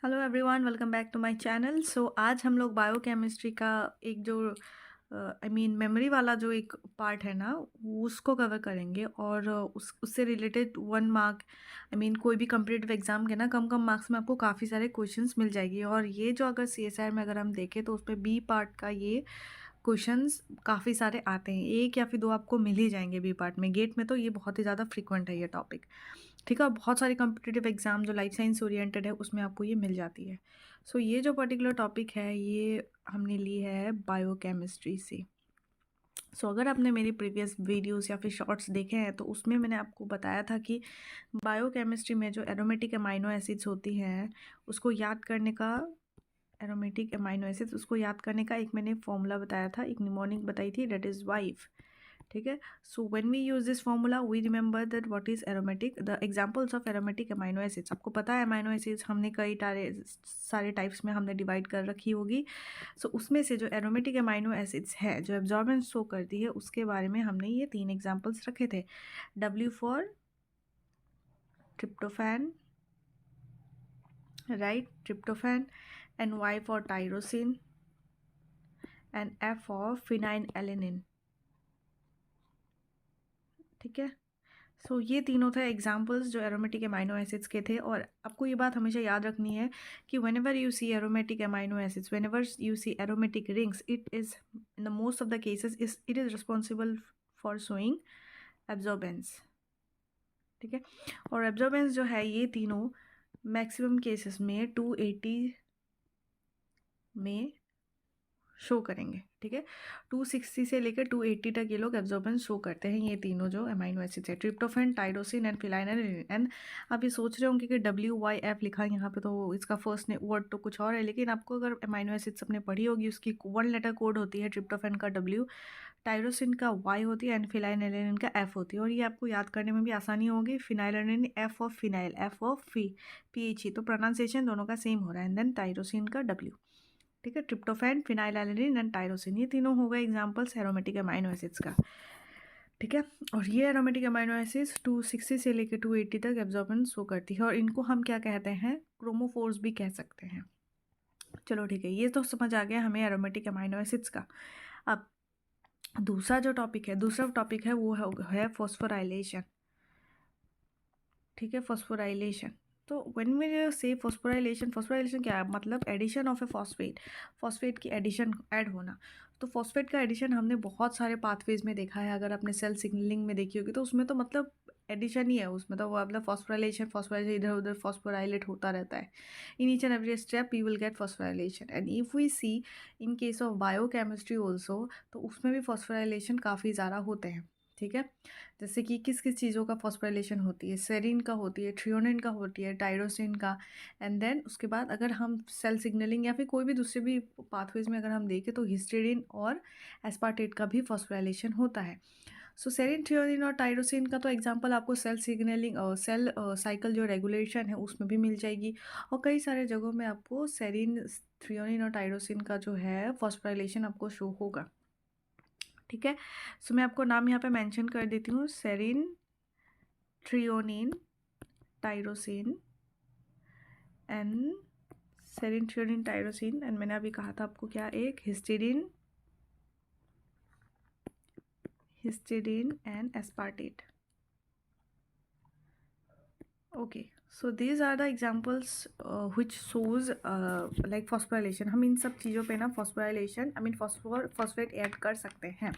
Hello everyone, welcome back to my channel. So आज हम लोग बायोकेमिस्ट्री का एक जो मेमोरी वाला जो एक पार्ट है ना, उसको कवर करेंगे। और उससे रिलेटेड 1 मार्क कोई भी कम्पिटिटिव एग्जाम के ना कम कम मार्क्स में आपको काफ़ी सारे क्वेश्चंस मिल जाएगी। और ये जो अगर CSIR में अगर हम देखें तो उसमें बी पार्ट का ये क्वेश्चंस काफ़ी सारे आते हैं, एक या फिर दो आपको मिल ही जाएंगे बी पार्ट में। गेट में तो ये बहुत ही ज़्यादा फ्रिक्वेंट है ये टॉपिक। ठीक है, और बहुत सारे कम्पिटिटिव एग्जाम जो लाइफ साइंस ओरिएंटेड है उसमें आपको ये मिल जाती है। सो ये जो पर्टिकुलर टॉपिक है ये हमने ली है बायोकेमिस्ट्री से। अगर आपने मेरी प्रीवियस वीडियोस या फिर शॉर्ट्स देखे हैं तो उसमें मैंने आपको बताया था कि बायोकेमिस्ट्री में जो एरोमेटिक अमाइनो एसिड्स होती हैं उसको याद करने का एरोमेटिक अमाइनो एसिड्स उसको याद करने का एक मैंने फॉर्मूला बताया था, एक निमोनिक बताई थी, डेट इज़ वाइफ। ठीक है। So when we use this formula we remember that what is aromatic, the examples of aromatic amino acids. आपको पता है अमाइनो एसिड्स हमने कई सारे टाइप्स में हमने डिवाइड कर रखी होगी। उसमें से जो एरोमेटिक अमाइनो एसिड्स है जो एब्जॉर्बेंस शो करती है उसके बारे में हमने ये 3 एग्जांपल्स रखे थे। W for tryptophan, right, tryptophan, and Y for tyrosine, and F for phenylalanine. ठीक है। ये तीनों थे एग्जाम्पल्स जो एरोमेटिक अमाइनो एसिड्स के थे। और आपको ये बात हमेशा याद रखनी है कि whenever you see aromatic amino acids, whenever you see aromatic rings, it is in the most of the cases it is responsible for showing absorbance. ठीक है। और एब्जॉर्बेंस जो है ये तीनों मैक्सिमम केसेस में 280 में शो करेंगे। ठीक है, 260 से लेकर 280 तक ये लोग एब्जॉर्बेंस शो करते हैं, ये तीनों जो अमाइनो एसिड्स है, tryptophan, tyrosine and phenylalanine. And आप ये सोच रहे होंगे कि WYF लिखा है यहाँ पे तो इसका फर्स्ट वर्ड तो कुछ और है, लेकिन आपको अगर अमाइनो एसिड्स अपने पढ़ी होगी उसकी 1 लेटर कोड होती है। ट्रिप्टोफैन का W, टाइरोसिन का Y होती है, एंड फिनाइलएलेनिन का F होती है। और ये आपको याद करने में भी आसानी होगी। Phenylalanine F of phenyl, F of PHE, तो प्रोनाउंसिएशन दोनों का सेम हो रहा है। एंड देन टाइरोसिन का W। ठीक है, ट्रिप्टोफैन, फिनाइलएलेनिन एंड टाइरोसिन, ये तीनों हो गए एग्जांपल्स एरोमेटिक अमाइनो एसिड्स का। ठीक है। और ये एरोमेटिक अमाइनो एसिड्स 260 से लेकर 280 तक एब्जॉर्बेंस शो करती है, और इनको हम क्या कहते हैं, क्रोमोफोर्स भी कह सकते हैं। चलो ठीक है, ये तो समझ आ गया हमें एरोमेटिक अमाइनो एसिड्स का। अब दूसरा टॉपिक है वो है फॉस्फोराइलेशन। ठीक है, फॉस्फोराइलेशन। तो व्हेन वी से फॉस्फोराइलेशन क्या है, मतलब addition of a phosphate, phosphate की एडिशन, ऐड होना। तो फॉस्फेट का एडिशन हमने बहुत सारे पाथवेज में देखा है। अगर आपने सेल सिग्नलिंग में देखी होगी तो उसमें तो मतलब एडिशन ही है, उसमें तो वो मतलब फॉस्फोराइलेशन इधर उधर फॉस्फोराइलेट होता रहता है। In each and every step we will get phosphorylation. And if we see in case of biochemistry also, तो उसमें भी फॉस्फोराइलेशन काफ़ी ज़्यादा होते हैं। ठीक है, जैसे कि किस किस चीज़ों का फॉस्फोराइलेशन होती है, सेरीन का होती है, थ्रियोनिन का होती है, टाइरोसिन का। एंड देन उसके बाद अगर हम सेल सिग्नलिंग या फिर कोई भी दूसरे भी पाथवेज में अगर हम देखें तो हिस्टीडीन और एस्पार्टेट का भी फॉस्फोराइलेशन होता है। सेरीन, थ्रियोनिन और टाइरोसिन का तो एग्जांपल आपको सेल सिग्नलिंग और सेल साइकिल जो रेगुलेशन है उसमें भी मिल जाएगी। और कई सारे जगहों में आपको सेरीन, थ्रियोनिन और टाइरोसिन का जो है फॉस्फोराइलेशन आपको शो होगा। ठीक है, मैं आपको नाम यहाँ पे मेंशन कर देती हूँ, serine, threonine, tyrosine and serine, threonine, tyrosine and मैंने अभी कहा था आपको क्या, एक histidine and aspartate. Okay, so these are the examples which shows like phosphorylation. हम इन सब चीज़ों पे ना फॉस्फोराइलेशन फॉस्फेट ऐड कर सकते हैं।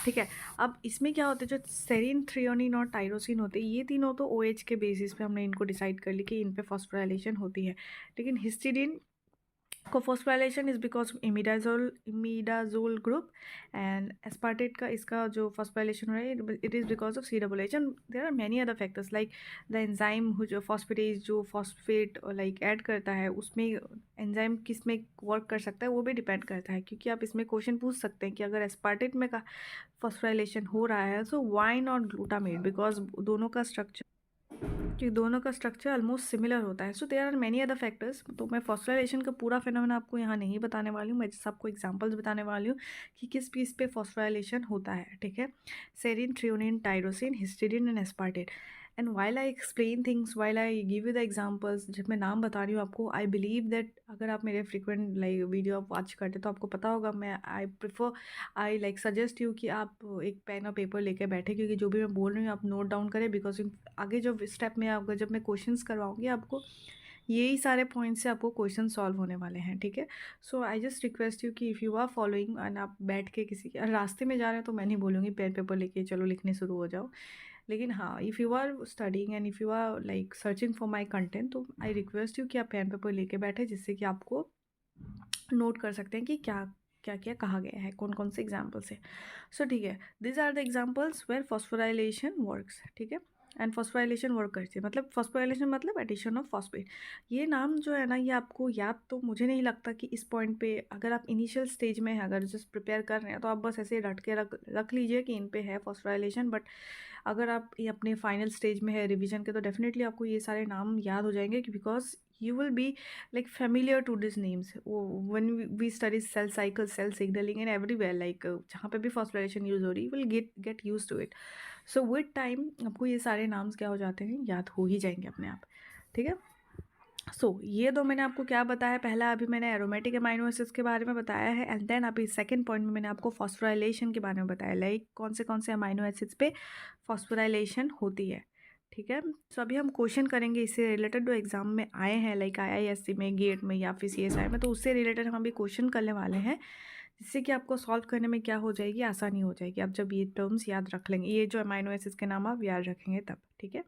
ठीक है, अब इसमें क्या होता है, जो सेरीन, थ्रियोनिन और टाइरोसिन होते हैं ये तीनों तो OH के बेसिस पे हमने इनको डिसाइड कर ली कि इन पे फॉस्फोराइलेशन होती है। लेकिन हिस्टीडीन को phosphorylation is because imidazole group, and aspartate का इसका जो फॉस्फोराइलेशन हो रहा है it is because of COOH। And there are many other factors like the enzyme जो फॉस्फेटेज जो फॉस्फेट लाइक ऐड करता है उसमें एंजाइम किस में वर्क कर सकता है वो भी डिपेंड करता है। क्योंकि आप इसमें क्वेश्चन पूछ सकते हैं कि अगर एस्पार्टेट में का फॉस्फोराइलेशन हो रहा है so why not glutamate, because दोनों का स्ट्रक्चर ऑलमोस्ट सिमिलर होता है। So there are many other factors. तो मैं फॉस्फोराइलेशन का पूरा फिनोमेना आपको यहाँ नहीं बताने वाली हूँ, मैं जस्ट आपको एग्जांपल्स बताने वाली हूँ कि किस पीस पे फॉस्फोराइलेशन होता है। ठीक है, serine, threonine, tyrosine, histidine and aspartate. And while I explain things, while I give you the examples, जब मैं नाम बता रही हूँ आपको, आई बिलीव दैट अगर आप मेरे फ्रिक्वेंट लाइक वीडियो आप वॉच करते तो आपको पता होगा, मैं I prefer, I like suggest you कि आप एक पेन और पेपर लेकर बैठे, क्योंकि जो भी मैं बोल रही हूँ आप नोट डाउन करें, बिकॉज आगे जो स्टेप में आपको जब मैं क्वेश्चंस करवाऊँगी आपको यही सारे पॉइंट्स से आपको क्वेश्चन सॉल्व होने वाले हैं, ठीक है। So I just request you कि if you are following and आप बैठ के किसी के रास्ते में जा रहे हैं तो मैं नहीं बोलूँगी पेन पेपर लेके चलो लिखने शुरू हो जाओ, लेकिन हाँ, if you are studying and if you are like searching for my content, तो आई रिक्वेस्ट यू कि आप पेन पेपर लेके बैठे, जिससे कि आपको नोट कर सकते हैं कि क्या क्या क्या कहा गया है, कौन कौन से एग्जाम्पल्स है। सो ठीक है, these are the examples where phosphorylation works, ठीक है। एंड फॉस्फोराइलेशन वर्क करती है, मतलब फॉस्फोराइलेशन मतलब एडिशन ऑफ फॉस्फेट। ये नाम जो है ना, ये आपको याद तो मुझे नहीं लगता कि इस पॉइंट पे, अगर आप इनिशियल स्टेज में हैं, अगर जस्ट प्रिपेयर कर रहे हैं, तो आप बस ऐसे रट के रख लीजिए कि इन पे है फॉस्फोराइलेशन। बट अगर आप ये अपने फाइनल स्टेज में है रिवीजन के, तो डेफिनेटली आपको ये सारे नाम याद हो जाएंगे, because you will be like familiar to these names when we study cell cycle, cell signaling and everywhere, like जहाँ पे भी phosphorylation यूज़ हो रही है, will get used to it. So with time आपको ये सारे नाम्स क्या हो जाते हैं, याद हो ही जाएंगे अपने आप, ठीक है। ये दो मैंने आपको क्या बताया, पहला अभी मैंने एरोमेटिक अमाइनो एसिड्स के बारे में बताया है, एंड देन अभी सेकंड पॉइंट में मैंने आपको फॉस्फोराइलेशन के बारे में बताया, लाइक कौन से अमाइनो एसिड्स पे फॉस्फोराइलेशन होती है, ठीक है। सो अभी हम क्वेश्चन करेंगे इससे रिलेटेड, जो एग्जाम में आए हैं, लाइक IISc में, गेट में या फिर CSI में, तो उससे रिलेटेड हम अभी क्वेश्चन करने वाले हैं, जिससे कि आपको सॉल्व करने में क्या हो जाएगी, आसानी हो जाएगी, आप जब ये टर्म्स याद रख लेंगे, ये जो अमाइनो एसिड्स के नाम आप याद रखेंगे तब, ठीक है।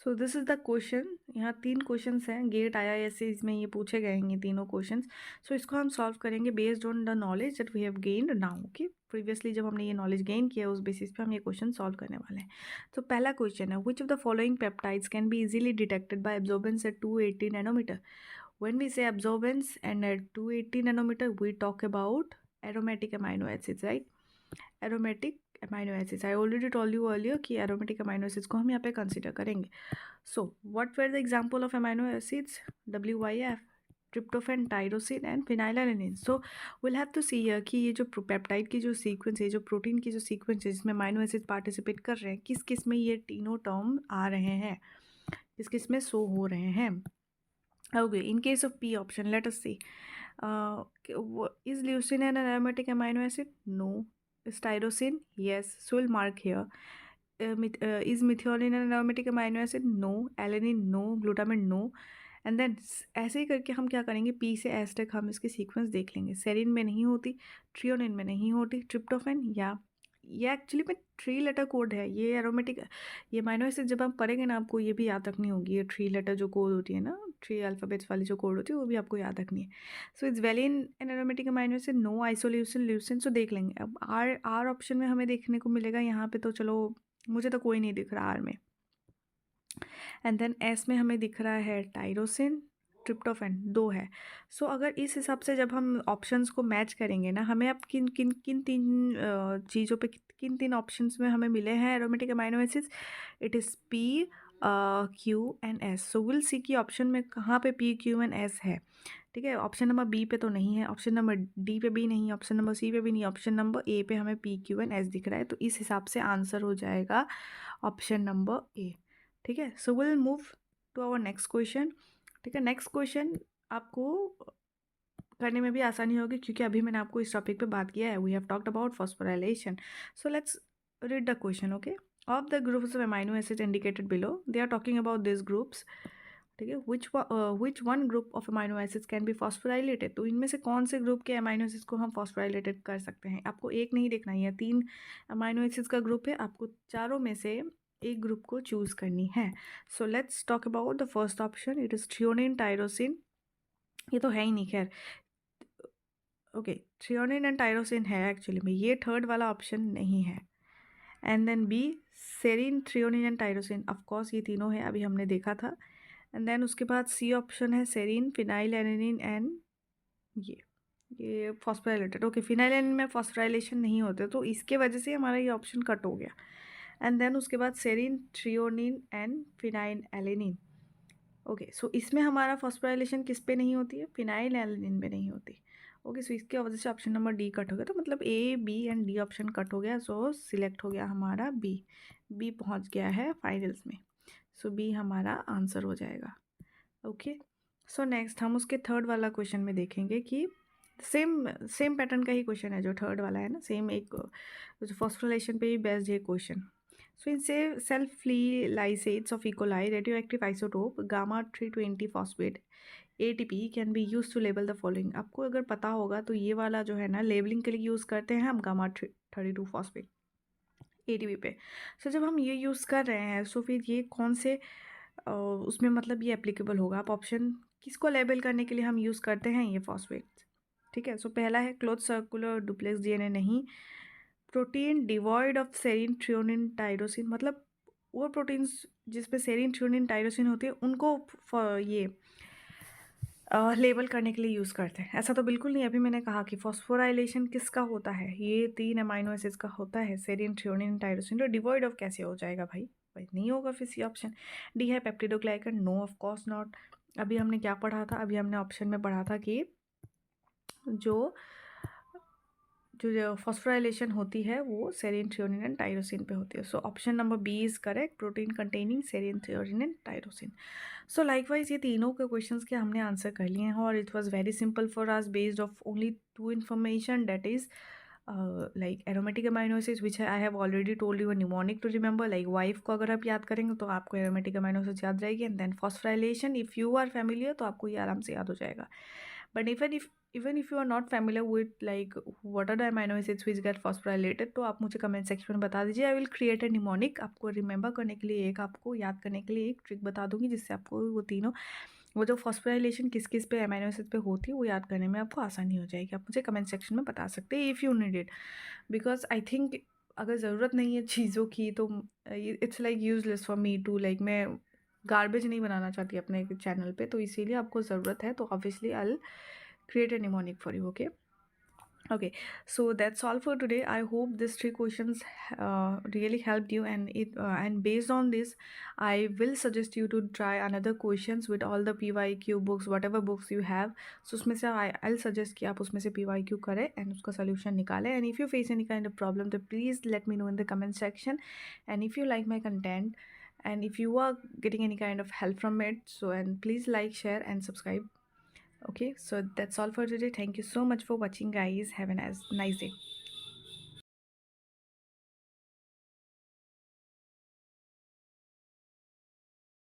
So this is the question, यहाँ 3 क्वेश्चंस हैं, गेट IISc में ये पूछे गए हैं ये तीनों क्वेश्चंस। सो इसको हम सॉल्व करेंगे based on the knowledge that we have gained now, okay. Previously जब हमने ये नॉलेज गेन किया, उस बेसिस पे हम ये क्वेश्चन सॉल्व करने वाले हैं। तो पहला क्वेश्चन है, which of the following peptides can be easily detected by absorbance at 280 nanometer. When we say absorbance and at 280 nanometer we talk about aromatic amino acids, right. Aromatic amino acids, I already told you earlier कि aromatic amino acids को हम यहाँ पे consider करेंगे। So, what were the example of amino acids? WYF, tryptophan, tyrosine and phenylalanine. So, we'll have to see here कि ये जो peptide की जो सीक्वेंस है, जो प्रोटीन की जो सीक्वेंस है, जिसमें अमाइनो एसिड पार्टिसिपेट कर रहे हैं, किस किस में ये तीनों टर्म आ रहे हैं, किस किस में शो हो रहे हैं। Okay, in case of P option, let us see. Is leucine an aromatic amino acid? No. Is tyrosine? Yes. So we'll mark here. Is methionine an aromatic amino acid? No. Alanine? No. Glutamine? No. And then ऐसे ही करके हम क्या करेंगे, P से S तक हम इसकी सीक्वेंस देख लेंगे। सेरिन में नहीं होती, ट्रियोनिन में नहीं होती, ट्रिप्टोफैन या ये एक्चुअली में 3 लेटर कोड है, ये एरोमेटिक, ये अमाइनो एसिड जब आप पढ़ेंगे ना, आपको ये भी याद रखनी होगी, ये 3 लेटर जो कोड होती है ना, 3 अल्फ़ाबेट्स वाली जो कोड होती है, वो भी आपको याद रखनी है। So it's valine an aromatic amino acid, no isoleucine leucine. So देख लेंगे। अब आर ऑप्शन में हमें देखने को मिलेगा यहाँ पे, तो चलो मुझे तो कोई नहीं दिख रहा आर में। एंड देन एस में हमें दिख रहा है टाइरोसिन, ट्रिप्टोफैन 2 है। सो अगर इस हिसाब से जब हम ऑप्शंस को मैच करेंगे ना, हमें अब किन किन किन 3 चीज़ों पे, किन 3 ऑप्शंस में हमें मिले हैं aromatic amino acids, it is P, Q and S। So will see कि ऑप्शन में कहाँ पे P, Q एंड S है, ठीक है। ऑप्शन नंबर बी पे तो नहीं है, ऑप्शन नंबर डी पे भी नहीं, ऑप्शन नंबर सी पे भी नहीं, ऑप्शन नंबर ए पे हमें P, Q एंड S दिख रहा है, तो इस हिसाब से आंसर हो जाएगा ऑप्शन नंबर ए, ठीक है। So will move to our next question, ठीक है। नेक्स्ट क्वेश्चन आपको करने में भी आसानी होगी, क्योंकि अभी मैंने आपको इस टॉपिक पे बात किया है, we have talked about phosphorylation. So let's read the question, okay. Of the groups of amino acids indicated below, they are talking about this groups, ठीक है। Which one group of amino acids can be phosphorylated, तो इनमें से कौन से group के amino acids को हम फॉस्फोराइलेटेड कर सकते हैं। आपको एक नहीं देखना है, 3 अमाइनो एसिड्स का ग्रुप है, आपको चारों में से एक ग्रुप को चूज करनी है। So let's talk about the first option, it is threonine tyrosine, ये तो है ही नहीं, खैर ओके। थ्रियोनिन एंड टाइरोसिन है एक्चुअली में, ये थर्ड वाला ऑप्शन नहीं है। And then B, serine, threonine and tyrosine, of course ये तीनों है, अभी हमने देखा था। एंड देन उसके बाद सी ऑप्शन है सेरिन, फिनाइलएलानिन एंड ये फॉस्फोराइलेटेड, ओके। फिनाइलएलानिन में फॉस्फोराइलेशन नहीं होते, तो इसके वजह से हमारा ये ऑप्शन कट हो गया। एंड देन उसके बाद serine, threonine and phenylalanine, okay. So इसमें हमारा फॉस्फोराइलेशन किस पे नहीं होती है, फिनाइलएलानिन में नहीं होती, ओके, सो इसकी वजह से ऑप्शन नंबर डी कट हो गया, तो मतलब A B and D option cut हो गया, सो सिलेक्ट हो गया हमारा बी। बी पहुंच गया है फाइनल्स में, सो बी हमारा आंसर हो जाएगा। ओके, सो नेक्स्ट हम उसके थर्ड वाला क्वेश्चन में देखेंगे कि सेम सेम पैटर्न का ही क्वेश्चन है जो थर्ड वाला है ना, सेम एक फॉस्फोराइलेशन पे ही बेस्ड है क्वेश्चन। सो इन से self lysates of E coli radioactive isotope gamma 320 phosphate ATP can be use to label the following. आपको अगर पता होगा तो ये वाला जो है ना लेबलिंग के लिए यूज़ करते हैं हम गामा 32 फॉस्फेट ATP पे। सो जब हम ये यूज़ कर रहे हैं सो फिर ये कौन से उसमें मतलब ये एप्लीकेबल होगा। आप ऑप्शन किसको लेबल करने के लिए हम यूज़ करते हैं ये फॉस्फेट, ठीक है। सो पहला है क्लोज सर्कुलर डुप्लेक्स DNA नहीं, protein devoid of serine threonine tyrosine, मतलब वो प्रोटीन्स जिसपे सेरिन थ्रियोनिन टाइरोसिन होती है उनको ये लेबल करने के लिए यूज़ करते हैं। ऐसा तो बिल्कुल नहीं, अभी मैंने कहा कि फॉस्फोराइलेशन किसका होता है, ये 3 अमाइनो एसिड्स का होता है, सेरिन थ्रियोनिन टाइरोसिन। तो डिवॉइड ऑफ कैसे हो जाएगा भाई, भाई नहीं होगा फिर सी ऑप्शन। डी है peptidoglycan, no of course not. अभी हमने क्या पढ़ा था, अभी हमने ऑप्शन में पढ़ा था कि जो जो फॉस्फोराइलेशन होती है वो सेरिन थ्रियोनिन एंड टाइरोसिन पे होती है। So option number B is correct, protein containing serine threonine and tyrosine. So likewise ये तीनों के क्वेश्चंस के हमने आंसर कर लिए हैं और it was very simple for us based of only 2 information, that is like aromatic amino acids which I have already told you, a mnemonic to remember, like wife को अगर आप याद करेंगे तो आपको aromatic amino acids याद रहेगी, and then phosphorylation if you are familiar तो आपको ये आराम से याद हो जाएगा। But even if you are not familiar with like what are the amino acids which get phosphorylated, तो आप मुझे कमेंट सेक्शन में बता दीजिए। I will create a mnemonic, आपको रिमेंबर करने के लिए एक, आपको याद करने के लिए एक ट्रिक बता दूंगी जिससे आपको वो तीनों, वो जो फॉस्फोराइलेशन किस किस पे अमीनो एसिड पे होती है वो याद करने में आपको आसानी हो जाएगी। आप मुझे कमेंट सेक्शन में बता सकते हैं if you need it, because I think अगर ज़रूरत नहीं है चीज़ों की तो it's like useless for me to, like मैं गार्बेज नहीं बनाना चाहती अपने चैनल पे, तो इसीलिए आपको ज़रूरत है तो obviously I create a mnemonic for you, okay. So that's all for today. I hope these 3 questions really helped you, and based on this I will suggest you to try another questions with all the PYQ books, whatever books you have. So उसमें से I'll suggest कि आप उसमें से PYQ करें and उसका solution निकालें, and if you face any kind of problem तो please let me know in the comment section, and if you like my content and if you are getting any kind of help from it, so and please like, share and subscribe. Okay, so that's all for today. Thank you so much for watching guys. Have a nice day.